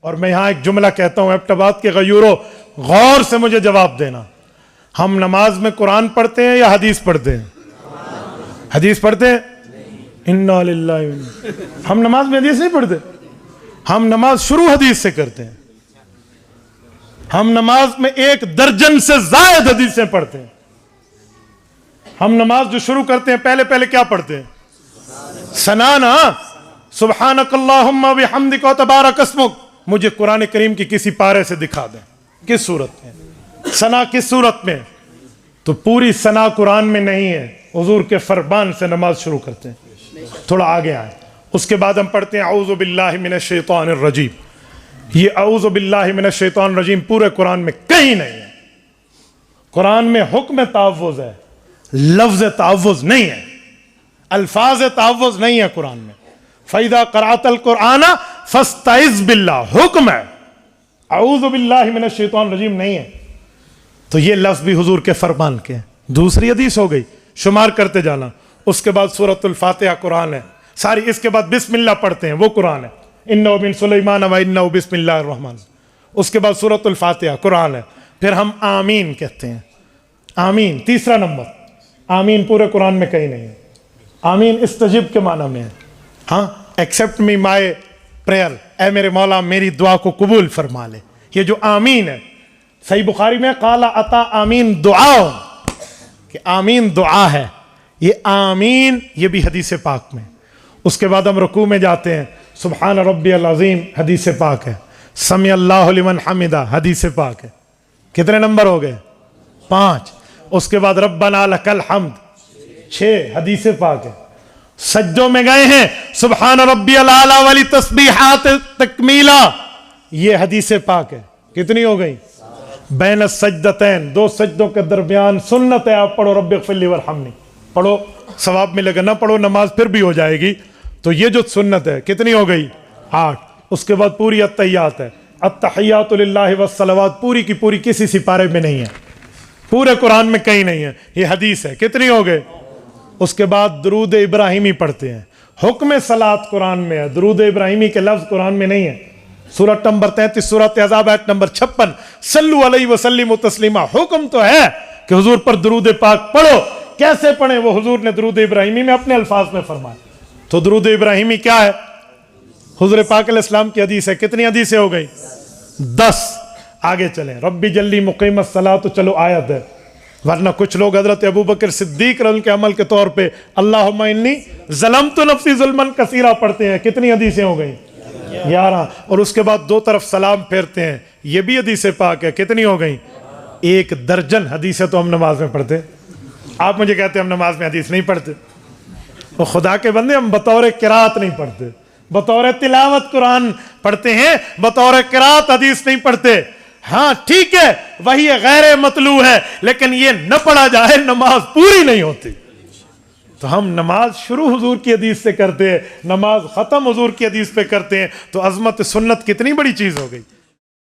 اور میں یہاں ایک جملہ کہتا ہوں ایبٹ کے غیوروں، غور سے مجھے جواب دینا، ہم نماز میں قرآن پڑھتے ہیں یا حدیث پڑھتے ہیں؟ حدیث پڑھتے ہیں؟ انا للہ، ہم نماز میں حدیث نہیں پڑھتے، ہم نماز شروع حدیث سے کرتے ہیں، ہم نماز میں 1 درجن سے زائد حدیثیں پڑھتے ہیں۔ ہم نماز جو شروع کرتے ہیں پہلے کیا پڑھتے ہیں؟ ثنا نا، سبحانک اللہم و بحمدک و تبارک اسمک۔ مجھے قرآن کریم کی کسی پارے سے دکھا دیں کس صورت میں ثنا، کس صورت میں؟ تو پوری ثنا قرآن میں نہیں ہے، حضور کے فرمان سے نماز شروع کرتے ہیں۔ تھوڑا آگے آئیں، اس کے بعد ہم پڑھتے ہیں اعوذ باللہ من الشیطان الرجیم۔ یہ اعوذ باللہ من الشیطان الرجیم پورے قرآن میں کہیں نہیں ہے۔ قرآن میں حکم تعوذ ہے، لفظ تعوذ نہیں ہے، الفاظ تعوذ نہیں ہے قرآن میں۔ فَإِذَا قَرَأْتَ الْقُرْآنَ فَاسْتَعِذْ بِاللَّهِ، حکم ہے، اعوذ باللہ من الشیطان الرجیم نہیں ہے۔ تو یہ لفظ بھی حضور کے فرمان کے ہیں۔ دوسری حدیث ہو گئی، شمار کرتے جانا۔ اس کے بعد سورۃ الفاتحہ قرآن ہے ساری، اس کے بعد بسم اللہ پڑھتے ہیں، وہ قرآن ہے، اِنَّهُ مِن سُلَيْمَانَ وَإِنَّهُ بسم اللہ الرحمن۔ اس کے بعد سورۃ الفاتحہ قرآن ہے۔ پھر ہم آمین کہتے ہیں، آمین تیسرا نمبر۔ آمین پورے قرآن میں کہیں نہیں ہے۔ آمین استجب کے معنی میں ہے، ہاں، ایکسپٹ می مائی پریئر، اے میرے مولا میری دعا کو قبول فرما لے۔ یہ جو آمین ہے، صحیح بخاری میں قال عطا آمین دعا، کہ آمین دعا ہے، یہ آمین یہ بھی حدیث پاک میں۔ اس کے بعد ہم رکوع میں جاتے ہیں، سبحان ربی العظیم حدیث پاک ہے، سمع اللہ لمن حمدہ حدیث پاک ہے۔ کتنے نمبر ہو گئے؟ 5۔ اس کے بعد ربنا لک الحمد 6 حدیث پاک ہے۔ سجدوں میں گئے ہیں، سبحان ربی العالی والی تسبیحات تکمیلا، یہ حدیث پاک ہے۔ کتنی ہو گئی؟ بین السجدتین، 2 سجدوں کے درمیان سنت ہے، آپ پڑھو رب اغفر لی وارحمنی، پڑھو ثواب ملے گا، نہ پڑھو نماز پھر بھی ہو جائے گی۔ تو یہ جو سنت ہے کتنی ہو گئی؟ 8۔ اس کے بعد پوری التحیات ہے، التحیات للہ والصلوات، پوری کی پوری کسی سپارے میں نہیں ہے، پورے قرآن میں کہیں نہیں ہے، یہ حدیث ہے۔ کتنی ہو گئے؟ اس کے بعد درود ابراہیمی پڑھتے ہیں، حکم صلاۃ قرآن میں ہے، درود ابراہیمی کے لفظ قرآن میں نہیں ہے۔ سورۃ نمبر 33 سورۃ احزاب آیت نمبر 56، صلو علیہ وسلم تسلیما، حکم تو ہے کہ حضور پر درود پاک پڑھو۔ کیسے پڑھیں؟ وہ حضور نے درود ابراہیمی میں اپنے الفاظ میں فرمایا۔ تو درود ابراہیمی کیا ہے؟ حضور پاک علیہ السلام کی حدیث ہے۔ کتنی حدیثیں ہو گئی؟ 10۔ آگے چلیں، ربی جلی مقیم الصلاۃ، تو چلو آیت ہے، ورنہ کچھ لوگ حضرت ابوبکر صدیق رضی اللہ عنہ کے عمل کے طور پہ اللہم انی ظلمت نفسی ظلما کثیرا پڑھتے ہیں۔ کتنی حدیثیں ہو گئی؟ 11۔ اور اس کے بعد 2 طرف سلام پھیرتے ہیں، یہ بھی حدیث پاک ہے۔ کتنی ہو گئی؟ 1 درجن حدیثیں تو ہم نماز میں پڑھتے۔ آپ مجھے کہتے ہیں ہم نماز میں حدیث نہیں پڑھتے، وہ خدا کے بندے، ہم بطور قرات نہیں پڑھتے، بطور تلاوت قرآن پڑھتے ہیں، بطور قرات حدیث نہیں پڑھتے۔ ہاں ٹھیک ہے، وہی غیر مطلوع ہے، لیکن یہ نہ پڑھا جائے نماز پوری نہیں ہوتی۔ تو ہم نماز شروع حضور کی حدیث سے کرتے ہیں، نماز ختم حضور کی حدیث پہ کرتے ہیں، تو عظمت سنت کتنی بڑی چیز ہو گئی۔